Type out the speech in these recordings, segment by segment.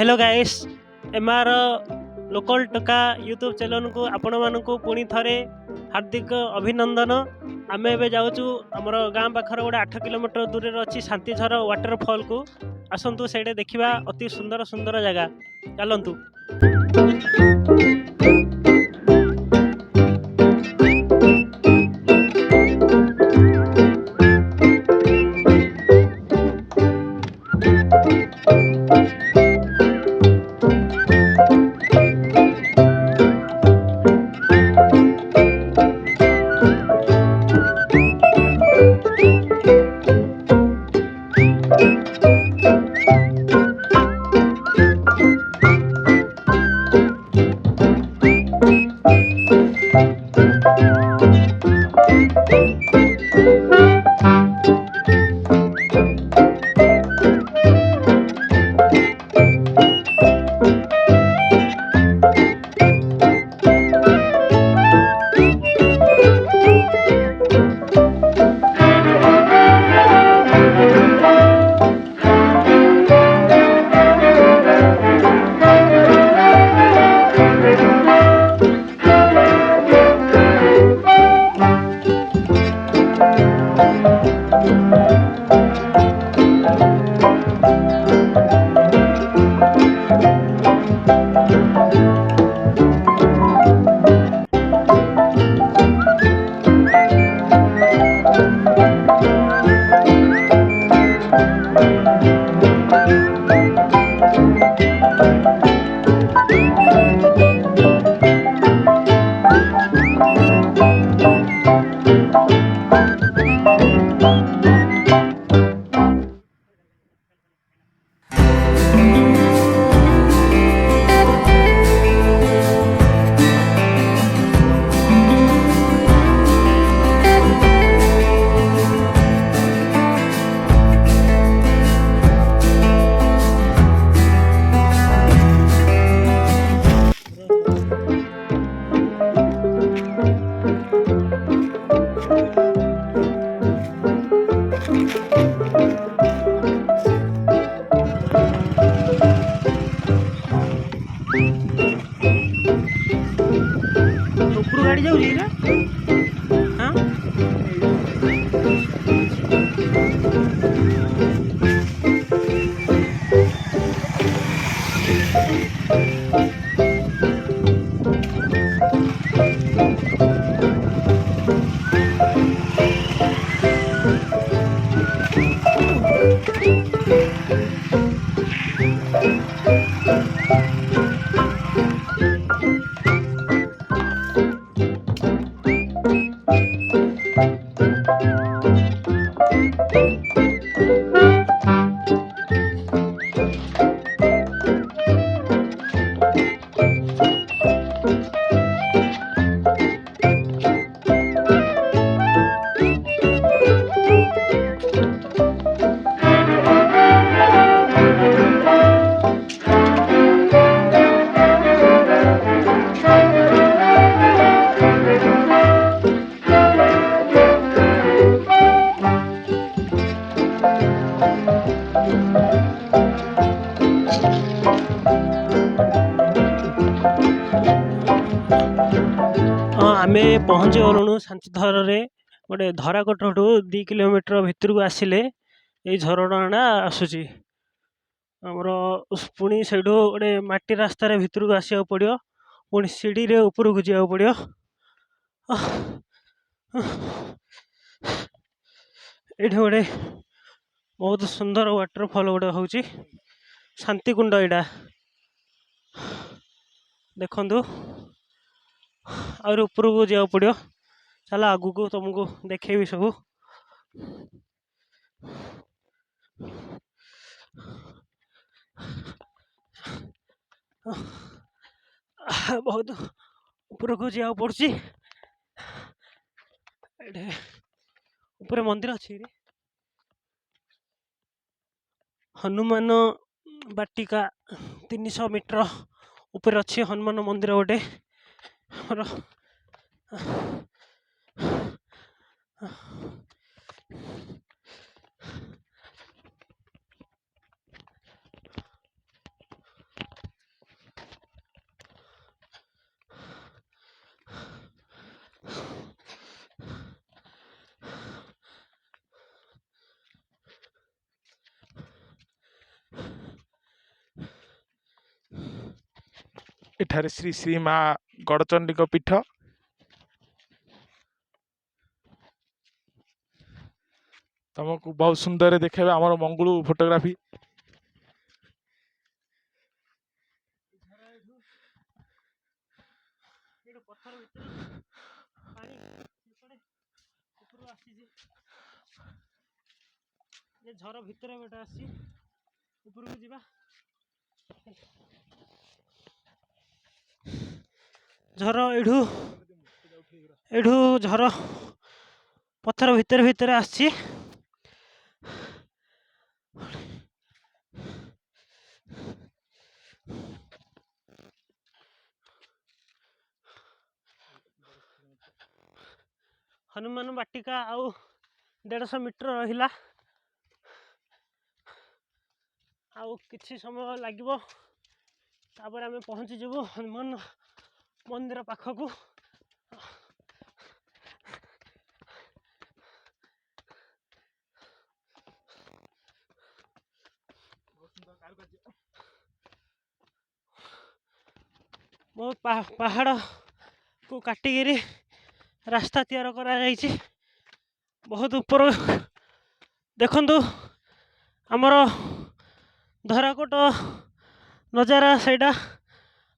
Hello guys MR local टोका YouTube channel को आपण मानकु पुणी थरे हार्दिक अभिनंदन। आमे एबे जाउचु हमर गाँ पाखर गोटे 8 किलोमीटर दूर अच्छी शांतिझर वाटरफॉल को आसतु से देखा अति सुंदर सुंदर जगह चलतु। गाड़ी जाऊँगी ना हाँ आमे पहुँची गलुणु शांतिझर रे गोटे धाराकोट 2 किलोमीटर भितर को आसिले ये झरना आसूची आमर पुणी से गोटे माटी रास्तार भितर को आसा पड़ो पुणी सीढ़ी रे ऊपर को जाओ पड़ो ये गोटे बहुत सुंदर वाटरफॉल गोटे हूँ शांति कुंड यहाँ देखु और ऊपर को जाओ पड़ो चल आगू को तुमको देखेबी सब बहुत ऊपर को जाओ पड़ी ऊपर मंदिर अच्छी हनुमान बाटिका 300 मीटर ऊपर अच्छी हनुमान मंदिर गोटे एठारे श्री श्री माँ गड़चंडी पीठ। तुमको बहुत सुंदर देखे आमर मंगलू फोटोग्राफी। पत्थर भितर पानी उपरू आसी झर भितर गोटे आसी उपरକୁ ଯିବା। झर एठू झर पत्थर भितर भितर आसी हनुमान बाटिका आउ 150 मीटर रहिला आउ किछि समय लागिबो तापर आमे पहुंची जबो हनुमान मंदिर पाखकू। बहुत पहाड़ को काटिकी रास्ता तैयार करा जाइछि। बहुत ऊपर देखंतु आमर धराकोट नजारा सेटा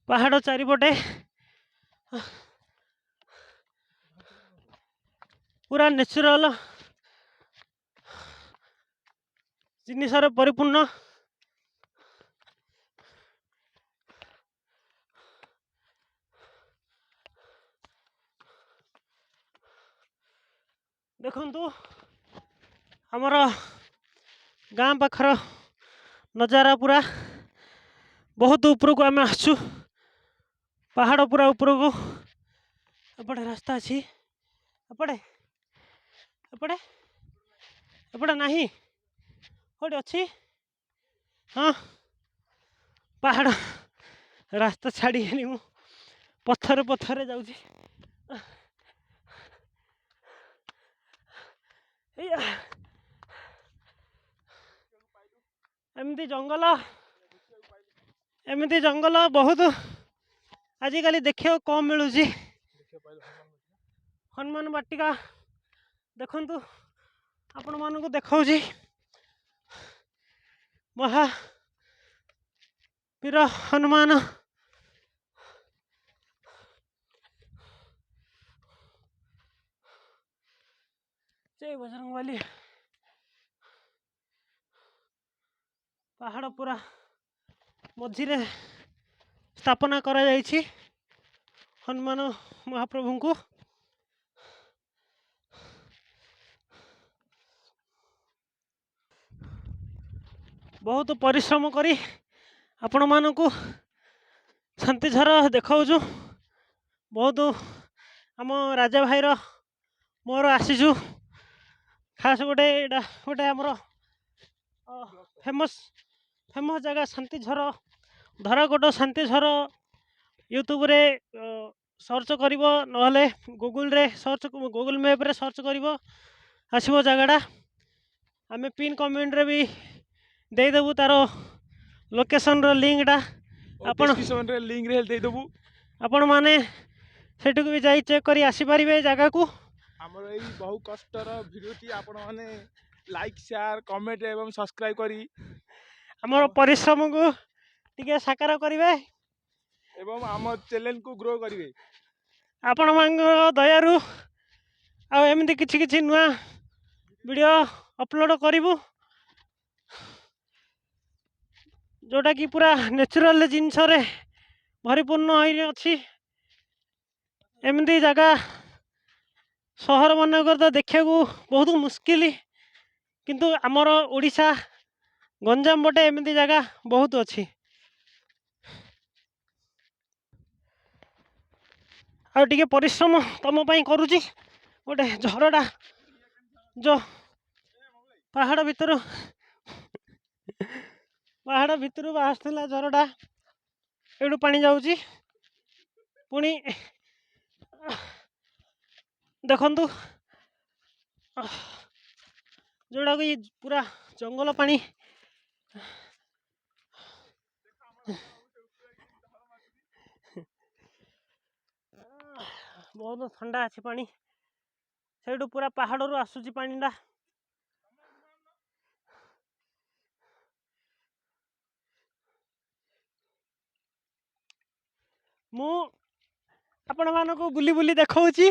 पहाड़ चारिपटे पूरा नेचुरल जिनिसर परिपूर्ण। देखंतु आमर गाँ पाखर नजारा पूरा बहुत ऊपर को आम आसु पहाड़ पूरा ऊपर को। एपटे रास्ता अच्छी एपटे एपटे एपटे नहीं कोटे अच्छी। हाँ पहाड़ रास्ता छाड़ी मु पत्थर पत्थर जाऊँगी। एमती जंगल बहुत आजिकल देखा कम मिलूँ। हनुमान बाटिका देखंतु आपण मानक देखा महावीर हनुमान जय बजरंगबली। पहाड़ पूरा मझिरे स्थापना करा जाइछि हनुमान महाप्रभु को। बहुत परिश्रम करी आपण मानकु शांतिझर देखाऊछु। बहुत आम राजा भाईर मोर आसीचु खास गोटे गोटे आमर फेमस फेमस जगह शांतिझर धराकोट शांतिझर। यूट्यूब रे सर्च करिवो नहले गूगल रे सर्च गूगल मैप रे सर्च करिवो आसीबो जगहटा। आमे पिन कमेंट रे भी दे देबु तार लोकेशन रो लिंकटा आपण डिस्क्रिप्शन रे लिंक रे दे देबु। आपण माने सेठू भी जाई चेक करी आसी परिबे जगह को। हमर एई बहु कष्टर भिडियोटी आपण माने लाइक शेयर कमेंट एवं सब्सक्राइब करी हमर परिश्रम को टिके साकार करिवे एवं हम चैनल को ग्रो करिवे। आपण मानक दयारु आ एमती किछि किछि नुआ वीडियो अपलोड करिवु जोटा कि पूरा नेचुरल जिनस रे भरिपूर्ण होई अछि। एमती जगह सहर मानक तो देखा बहुत मुस्किल किंतु आमर ओडिशा गंजाम बटे एमती जगह बहुत अच्छी। आ टिके परिश्रम तुम करुची गोटे झरटा जो पहाड़ भितर बाहर झरटा एडू पानी जाऊँगी। पुणी देखंतु जोड़ा कि पूरा जंगल पानी बहुत ठंडा अच्छी पानी से पूरा पहाड़ आसूची पानीटा मु आपण मानक बुली बुली देखौची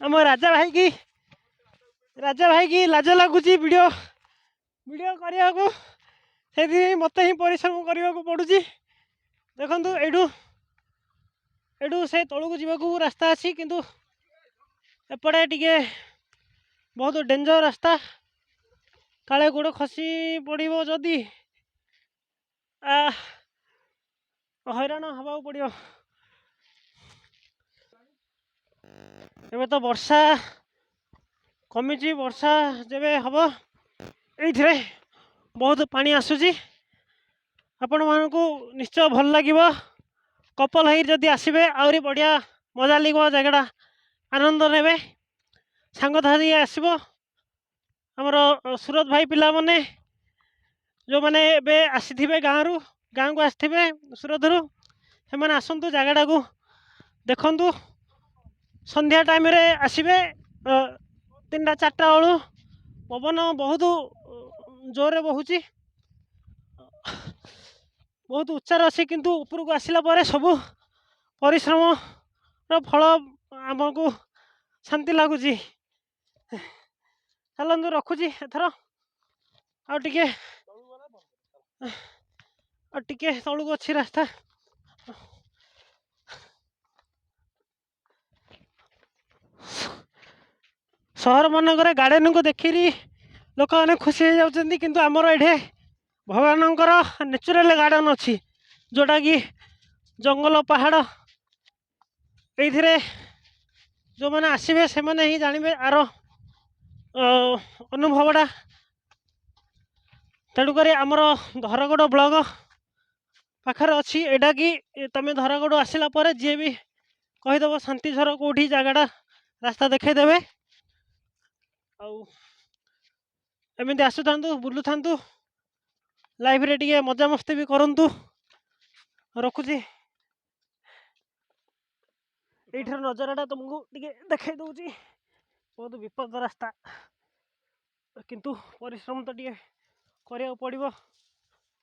आम राजा भाई की लाज लगुच वीडियो वीडियो करने को से मत ही परिश्रम करने को पड़ुची देखु एडू से तौक जावाक रास्ता अच्छी किंतु एपटे टिके बहुत डेंजर रास्ता काले गोड़ खसी पड़ो जदि हैरान हवा पड़ो एबे तो वर्षा कमी वर्षा जब हम ये बहुत पानी आसूची आपण मानक निश्चय भल लगे कपल है जदि आसबे आहरी बढ़िया मजा लगे जगह आनंद ने सांग साथी आसब आमर सूरत भाई पिला माने जो मैंने आसी गाँव को आसवे सूरत रू से आसतु जगटा को देखु संध्या टाइम रे आसबे 3टा 4टा बेलू पवन बहुत जोर बहुची बहुत उच्चार अच्छी किंतु ऊपर को आसला पर सब परिश्रम फल आमको शांति लगुच चलतु रखुची एथर टिके तौक अच्छी रास्ता सहर मानक गार्डन को देखी लोक मैंने खुशी हो जाती किंतु आमर ये भगवानंकर नेचुरल गार्डन अच्छी जोटा कि जंगल पहाड़ ये जो मैंने आसबे से मैंने ही जानवे आर अनुभवटा तेणुक आमर धरकोट ब्लॉक पाखर अच्छी एटा कि तुम धरकोट आसला पर जी भी कहीदेव शांतिझर कौटी जगटा रास्ता देखईदेवे एमती आसु था बुलू था लाइफ रे टिके मजा मस्ती भी करंतु रखुची ये नजरटा तुमको टिके देखई दूची बहुत विपद रास्ता किंतु परिश्रम तो टिके करिया पड़ो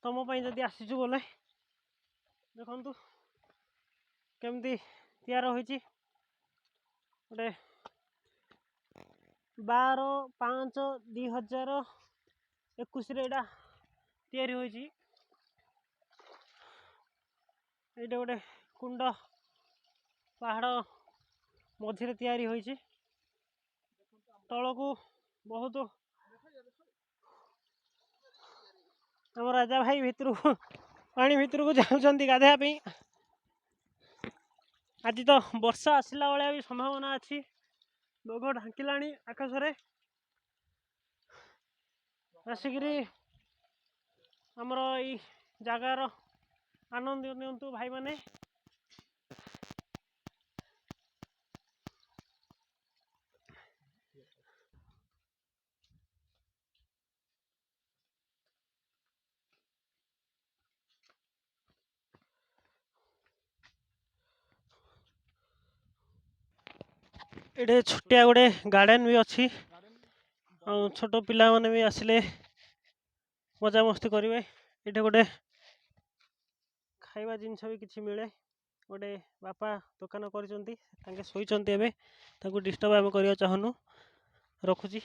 तुम जदि आसीचु बोले देखु केमती तैयार होइची गोटे 12/5/2021 एटा तैयारी होइची एटा गोटे कुंड पहाड़ मझे तैयारी होइची तलकू बहुत आम राजा भाई भितर पानी भितर को जाऊँच गाधेवाई आज तो वर्षा आसला भाया भी संभावना अच्छी मेघ ढांकिला आकाश रे आसिकी आमर ये जगार आनंद नियंतु भाई माने ये छोटिया गोटे गार्डन भी अच्छी छोट पिला माने भी आसिले मजा मस्ती करेंगे ये गोटे खाइबा जिनस भी किसी मिले गोटे बापा दुकान कर शोचते डिस्टर्ब आम करने चाहूँ रखुची।